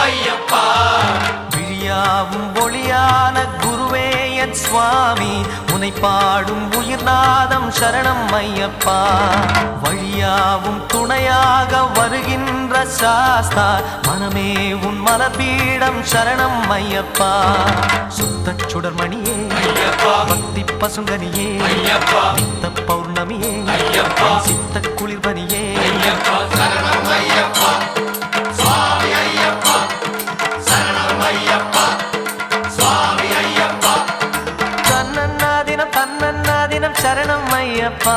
ஐயப்பா விழியாவும் ஒளியான குருவே என் சுவாமி உனை பாடும் உயிர்நாதம் சரணம் ஐயப்பா வழியாவும் துணையாக வருகின்ற சாஸ்தா மனமே உன் மலபீடம் சரணம் ஐயப்பா சுத்த சுடர்மணியே பக்தி பசுங்கனியே நித்த பௌர்ணமியே சித்த குளிர்பனியே சரணம் ஐயப்பா சுவாமி ஐயப்பா சரணம் ஐயப்பா சுவாமி ஐயப்பா தன்னன்னாதினம் சரணம் ஐயப்பா